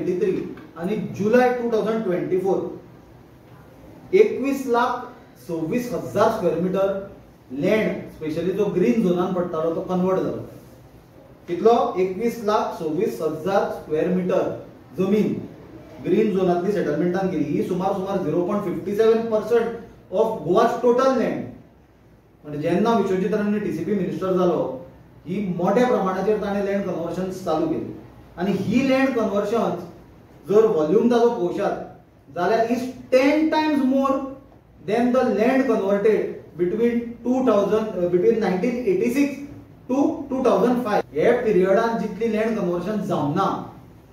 2023 आणि जुलै 2024 21,26,000 square metre land specially जो green झोनान पडटालो तो कन्वर्ट जालो. कितलो? 21,26,000 स्क्वेअर मीटर जमीन ग्रीन झोनातली सेटलमेंटान गेली. ही सुमार 0.57% ऑफ गोवाज टोटल लँड. म्हणजे जेन्ना विश्वजीत राणे टीसीपी मिनिस्टर जालो ही मोठ्या प्रमाणाचेर ताणें लँड कन्वर्शन चालू केली. आणि ही लँड कन्वर्शन जर व्हॉल्यूम ताजो पळोवशात जाल्यार is 10 times more than the land converted between 1986 to 2005. हे पिरियडान जितली लँड कन्वर्शन जावना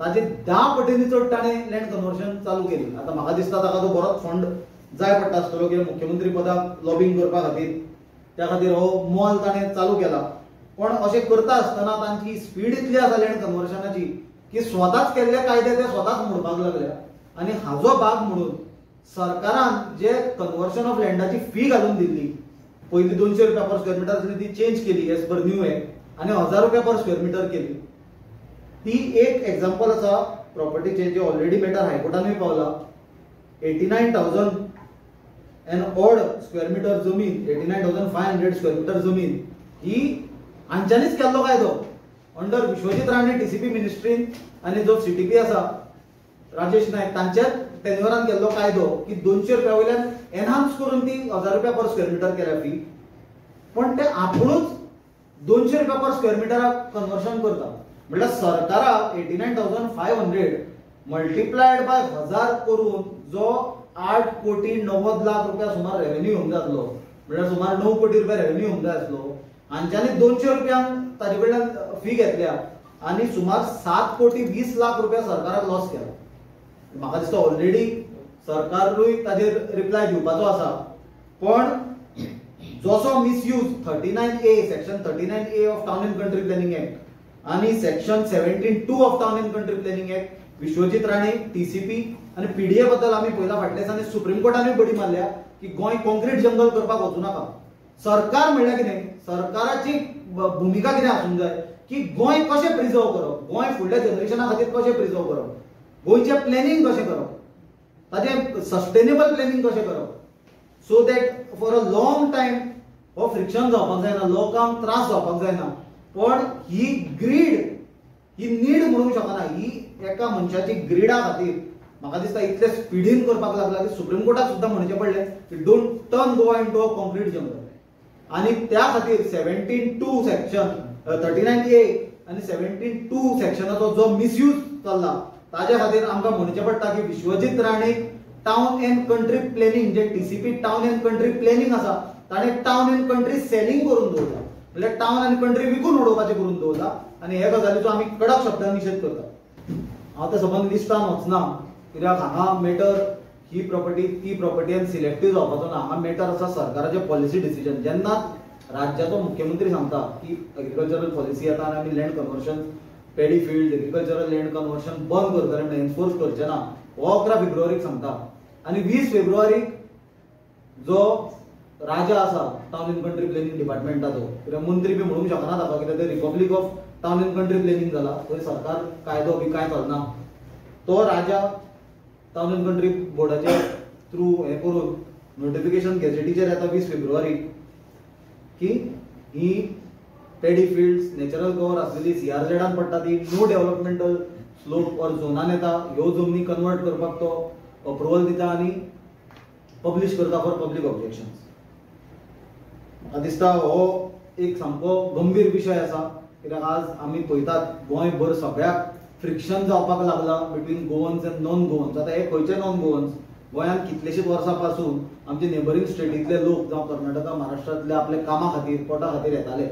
ताचे 10 पटींनी चड ताणें लँड कन्वर्शन चालू केली. आता म्हाका दिसता ताका तो बरोच फंड जाय पडटा आसतलो की मुख्यमंत्री पदाक लॉबिंग करपा खातीर. त्या खातीर हो मॉल ताणें चालू केला. पण अशें करता आसतना तांची स्पीड इतली आसा लँड कन्वर्शनाची की स्वताच केल्ले कायदे ते स्वताच मोडपाक लागल्या. आणि हाजो भाग म्हणून सरकारान जे कन्वर्शन ऑफ लँडाची फी घालून दिल्ली, पयली 200 रुपया पर स्क्वेअर मीटर ती चेंज केली एज पर न्यू एक्ट आणि 1000 रुपया पर स्क्वेअर मीटर केली. ती एक एक्झाम्पल आसा प्रॉपर्टीचे जे ऑलरेडी मॅटर हायकोर्टानूय पावला. 89,000 एन ऑड स्क्वेअर मीटर जमीन, 89,500 स्क्वेअर मीटर जमीन ही हांच्यानीच केल्लो कायदो अंडर विश्वजीत राणे टीसीपी मिनिस्ट्रीन आणि जो सीटीपी आसा राजेश नायक तांच्याच टेन्युअरान केल्लो कायदो की 200 रुपया वयल्यान एनहान्स करून ती 1000 रुपया पर स्क्वेअर मीटर केल्या फी. पण ते आपुणूच 200 रुपया पर स्क्वेअर मिटराक कन्वर्शन करता. म्हटल्यार सरकाराक 89,500 मल्टिप्लायड बाय 1000 करून जो 8,90,00,000 रुपया सुमार रेव्हेन्यू येवंक जातलो. म्हटल्यार सुमार 9 कोटी रुपया रेव्हेन्यू येवंक जाय आसलो. हांच्यानी 200 रुपयांक ताजे कडल्यान फी घेतल्या आणि सुमार 7,20,00,000 रुपया सरकाराक लॉस केला. म्हाका दिसता ऑलरेडी सरकारूय ताजेर रिप्लाय दिवपाचो आसा. पण जसो misuse 39A section 39A of town and country planning act आणि section 17(2) of town and country planning act Vishwajit Rane TCP आणि पीडीए बद्दल आम्ही पयला फाटल्या दिसांनी सुप्रीम कोर्टानूय बडी मारल्या की गोंय कॉन्क्रीट जंगल करपाक वचूं नाका. सरकार म्हणल्यार कितें? सरकाराची भूमिका कितें आसूंक जाय की गोंय कशें प्रिजर्व करप, गोंय फुडल्या जनरेशना खातीर कशें प्रिजर्व करप, गोंयचें प्लॅनिंग कशें करप, ताजें सस्टेनेबल प्लॅनिंग कशें करप, so that for a long time हो फ्रिक्शन जावपाक जायना, लोकांक त्रास जावपाक जायना. पण ही ग्रीड ही नीड म्हणूंक शकना. ही एका मनशाची ग्रीडा खातीर म्हाका दिसता इतले स्पिडीन करपाक लागला की सुप्रीम कोर्टाक सुद्दां म्हणचें पडलें की don't turn Goa into a concrete jungle. आणि त्या खातीर 17(2) सेक्शन 39A आणि 17(2) सेक्शनाचो जो मिसयूज चल्ला ताज्या खातीर आमकां म्हणचें पडटा की Vishwajit Rane town and country planning जे TCP town and country planning आसा ताणें टाउन अँड कंट्री सेलिंग करून दवरला. म्हणजे टाउन अँड कंट्री विकून उडोवपाचें करून दवरला. आणि हे गजालीचो आमी कडक शब्दान निशेध करता. हांव त्या संबंद लिस्टान वचना कित्याक हांगा मॅटर ही प्रॉपर्टी ती प्रॉपर्टी आनी सिलेक्टीव जावपाचो ना. हांगा मॅटर आसा सरकाराचे पॉलिसी डिसिजन. जेन्ना राज्याचो मुख्यमंत्री सांगता की एग्रीकल्चरल पॉलिसी येता आनी आमी land conversion paddy field agricultural land conversion बंद करतले म्हणून एन्फोर्स करचे ना, हो 11 फेब्रुवारीक सांगता. आणि 20 फेब्रुवारीक जो राजा आसा टाउन अँड कंट्री प्लॅनिंग डिपार्टमेंटाचो, कित्याक मंत्री बी म्हणूंक शकना ताका कित्याक ते republic of town and country planning जाला, थंय सरकार कायदो बी कांय चलना. तो राजा टाउन अँड कंट्री बोर्डाचे थ्रू हे करून नोटिफिकेशन गॅझेटीचेर येता 20 फेब्रुवारीक की ही पॅडी फिल्ड्स नॅचरल कवर आसलेली CRZ पडटा ती नो डेव्हलपमेंटल स्लोप ऑर झोनान येता. ह्यो जमनी कन्वर्ट करपाक तो अप्रुवल दिता आणि पब्लिश करता फॉर पब्लीक ऑब्जेक्शन्स. म्हाका दिसता हो एक सामको गंभीर विशय आसा. कित्याक आज आमी पळयतात गोंयभर सगळ्याक फ्रिक्शन जावपाक लागला between Goans and non Goans. आता हे खंयचे नॉन गोवन्स? गोंयांत कितलेशीच वर्सां पासून आमचे नेबरींग स्टेटींतले लोक जावं कर्नाटका महाराष्ट्रांतले आपल्या कामा खातीर पोटा खातीर येताले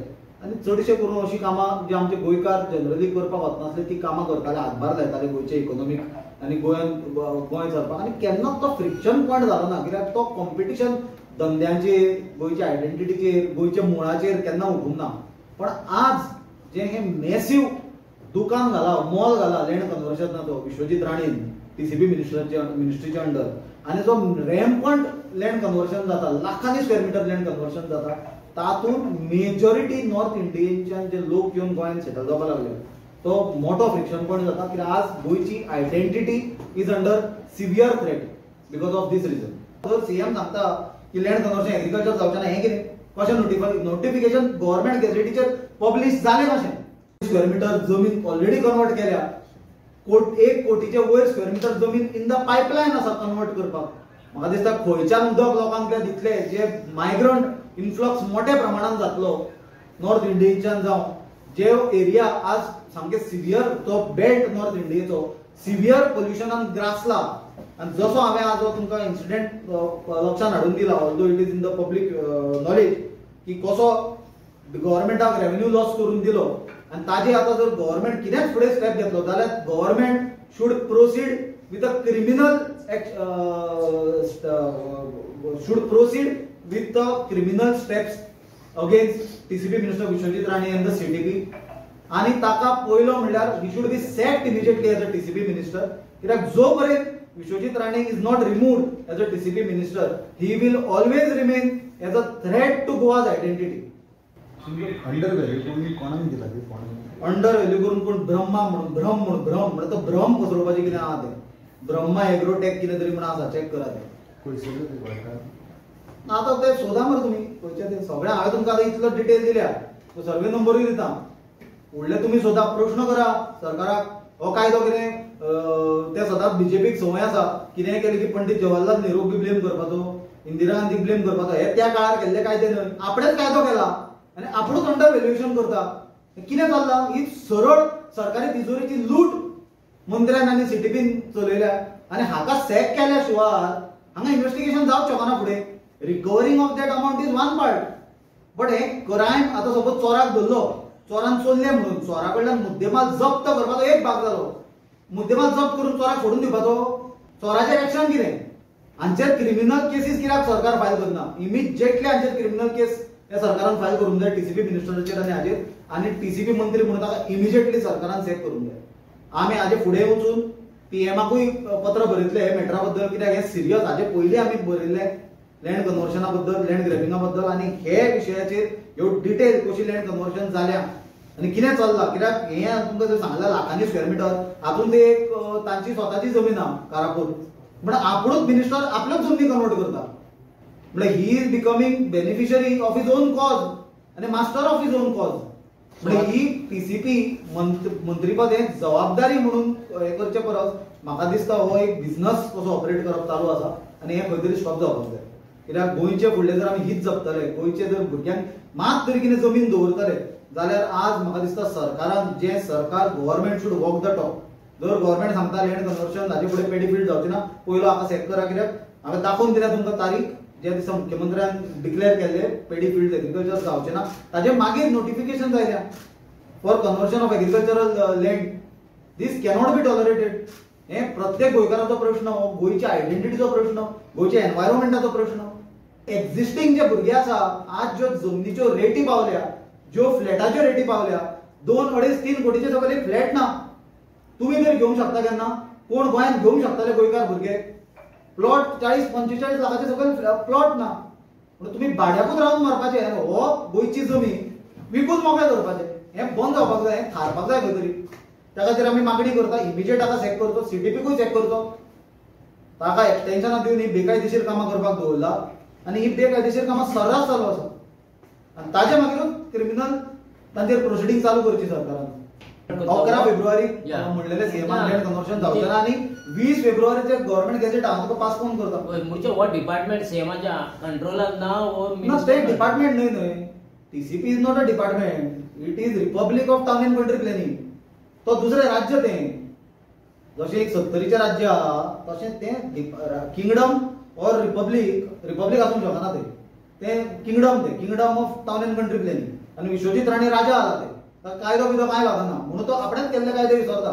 आणि चडशे करून अशी कामां जी आमचे गोंयकार जनरली करपाक वचनासले ती कामां करताले, हातभार लायताले गोंयचे इकॉनॉमीक आनी गोंय चलपाक. आनी केन्नाच तो फ्रिक्शन पॉयंट जालो ना कित्याक तो कॉम्पिटिशन धंद्याचेर, गोंयच्या आयडेंटिटीचेर, गोंयच्या मुळाचेर केन्ना उठूंक ना. पण आज जे हे मॅसिव्ह दुकान घाला, मॉल घाला लँड कन्वर्शनाचो विश्वजीत राणेन टीसीपी मिनिस्ट्रीच्या अंडर, आणि जो रॅम्पंट लँड कन्वर्शन जाता, लाखांनी स्क्वेअर मीटर लँड कन्वर्शन जाता, तातूंत मेजॉरिटी नॉर्थ इंडियेच्यान जे लोक येवन गोंयांत सेटल जावपाक लागले. तो मोठो फ्रिक्शन पॉइंट जाता कित्याक आज गोयची identity is under severe threat because of this reason. तर सीएम सांगता की लँड कन्वर्शन एग्रीकल्चर जावचें ना, हें कितें कशें नोटिफिकेशन गव्हर्नमेंट गॅझेटीचेर पब्लीश जालें कशें? स्क्वेअर मीटर जमीन ऑलरेडी कन्वर्ट केल्या, 1 कोटीचे वयर स्क्वेअर मीटर जमीन इन द पायपलायन आसा कन्वर्ट करपाक. म्हाका दिसता खंयच्यान उदक लोकांक ते दितले जे मायग्रंट इन्फ्लक्स मोठ्या प्रमाणात जातलो नॉर्थ इंडियेच्यान जावं जे एरिया आज सामके सिवियर तो बेल्ट नॉर्थ इंडियेचो सिवियर पोल्युशनान ग्रासला. आनी जसो हांवें आज तुमकां इन्सिडेंट लक्षांत हाडून दिला, although it is in the public knowledge, की कसो गव्हर्नमेंटाक रेव्हेन्यू लॉस करून दिलो. आनी ताजे आतां जर गव्हर्नमेंट कितेंच फुडें स्टेप घेतलो जाल्यार government should proceed with a criminal steps against TCP minister Vishwajit Rane and the CTP. आणि ताका पयलो म्हणल्यार he should be sacked immediately as a TCP minister. कित्याक जो पर्यंत Vishwajit Rane is not removed as a TCP minister he will always remain as a threat to Goa's identity. Undervalue करून कोणाक दिला ती फोन अंडर व्हॅल्यू करून कोण ब्रह्मा म्हणून भ्रम म्हणजे तो भ्रम पसरोवपाचें कितें आहा तें ब्रह्मा एग्रोटेक कितें तरी म्हणून आसा, चॅक करा तें. आता ते सोदा मरे तुमी खंयचे ते सगळे हांवें तुमकां आतां इतलो डिटेल दिल्या, सर्वे नंबरूय दिता. फुडले तुमी सोदा प्रश्न करा सरकाराक. हो कायदो कितें ते सदांच बीजेपीक संवय आसा कितेंय केलें की पंडीत जवाहरलाल नेहरूक बी ब्लेम करपाचो, इंदिरा गांधीक ब्लेम करपाचो. हे त्या काळार केल्ले कायदे न्हय, आपणेच कायदो केला आनी आपणूच अंडर व्हॅल्युएशन करता. कितें चल्लां? ही सरळ सरकारी तिजोरीची लूट मंत्र्यान आनी सीटीपीन चलयल्या आनी हाका सॅक केल्या शिवाय हांगा इन्व्हेस्टिगेशन जावंक शकना फुडें. Recovering of that amount is one part, but हे क्रायम आतां सपोज चोराक धरलो, चोरान चोरले म्हणून चोरा कडल्यान मुद्देमाल जप्त करपाचो एक भाग जालो. मुद्देमाल जप्त करून चोराक सोडून दिवपाचो. चोराचें एक्शन कितें? हांचेर क्रिमिनल केसीस कित्याक सरकार फायल करना? इमिजिएटली हांचेर क्रिमिनल केस ह्या सरकारान फायल करूंक जाय टीसीपी मिनिस्टराचेर आनी हाचेर. आनी टीसीपी मंत्री म्हणून ताका इमिजिएटली सरकारान सॅक करूंक जाय. आमी हाचे फुडें वचून पीएमाकूय पत्र बरयतले हे मॅटरा बद्दल, कित्याक हे सिरियस. हाचे पयलीं आमी बरयल्ले लँड कन्वर्शना बद्दल, लँड ग्रॅबिंगा बद्दल, आनी हे विशयाचेर ह्यो डिटेल कशी लँड कन्वर्शन जाल्या आनी कितें चल्लां. कित्याक हें तुमकां जर सांगलें लाखांनी स्क्वेअर मिटर, हातूंत ते एक तांची स्वताची जमीन आहा कारापूर, म्हण आपुणूच मिनिस्टर आपल्योच जमनी कन्वर्ट करता. म्हणजे he is becoming beneficiary of his own cause आनी master of his own cause. म्हणजे ही टीसीपी मंत्रीपद हे जबाबदारी म्हणून हे करचे परस म्हाका दिसता हो एक बिझनस कसो ऑपरेट करप चालू आसा आनी हे खंय तरी स्टॉप जावपाक जाय. कित्याक गोंयचे फुडले जर आमी हीच जपतले, गोंयचे जर भुरग्यांक मात तरी कितें जमीन दवरतले जाल्यार आज म्हाका दिसता सरकारान जे सरकार government should walk the talk. जर गव्हर्नमेंट सांगता लँड कन्वर्शन हाचे फुडें पेडीफील्ड जावचे ना, पयलो हाका सॅक करा. कित्याक हांवें दाखोवन दिल्या तुमकां तारीख जे दिसा मुख्यमंत्र्यान डिक्लेअर केल्ले पेडीफील्ड एग्रीकल्चर जावचे ना, ताचे मागीर नोटिफिकेशन जायल्या for conversion of agricultural land. This cannot be tolerated. हे प्रत्येक गोंयकाराचो प्रश्न, गोंयच्या आयडेंटिटीचो प्रश्न, गोंयच्या एनवायरमेंटाचो प्रश्न. एक्झिस्टिंग जे भुरगे आसा आज ज्यो जमनीच्यो रेटी पावल्या, ज्यो फ्लॅटाच्यो रेटी पावल्या, 2-2.5-3 कोटीचे सगळे फ्लॅट ना. तुम्ही जर घेवंक शकता केन्ना? कोण गोंयांत घेवंक शकताले गोंयकार भुरगे? प्लॉट 40-45 लाखाचे सगळे प्लॉट ना. तुम्ही भाड्याकूच रावन मारपाचे. हो गोंयची जमीन विकून मोकळे करपाचे. हे बंद जावपाक जाय, हे थारपाक जाय खंय तरी. त्या खातीर आमी मागणी करता इमिजिएट ताका सॅक करचो, सीटीपीकूय सॅक करचो. ताका एक्सटेन्शनां दिवन ही बेकायदेशीर कामां करपाक दवरला आनी ही बेकायदेशीर कामां सर्रास चालू आसा. आनी ताचे मागीरूच क्रिमिनल तांचेर प्रोसिडींग चालू करची सरकारान. 11 फेब्रुवारी म्हणलेले सीएमान लँड कन्वर्शन जावचें ना आनी 20 फेब्रुवारीचे गव्हर्नमेंट गॅजेट हांव तुका पास कोण करता. म्हणजे हो डिपार्टमेंट सीएमाच्या कंट्रोलात ना हो ते डिपार्टमेंट न्हय. TCP is not a department, it is republic of town end country planning. तो दुसरें राज्य तें. जशें एक 70चे राज्य आहा तशें तें किंगडम ऑर रिपब्लीक आसूंक शकना तें kingdom of town end country planning. आनी विश्वजीत राणे राजा आला ते कायदो बिदो कांय लागना म्हणून तो आपणेच केल्ले कायदे विसरता.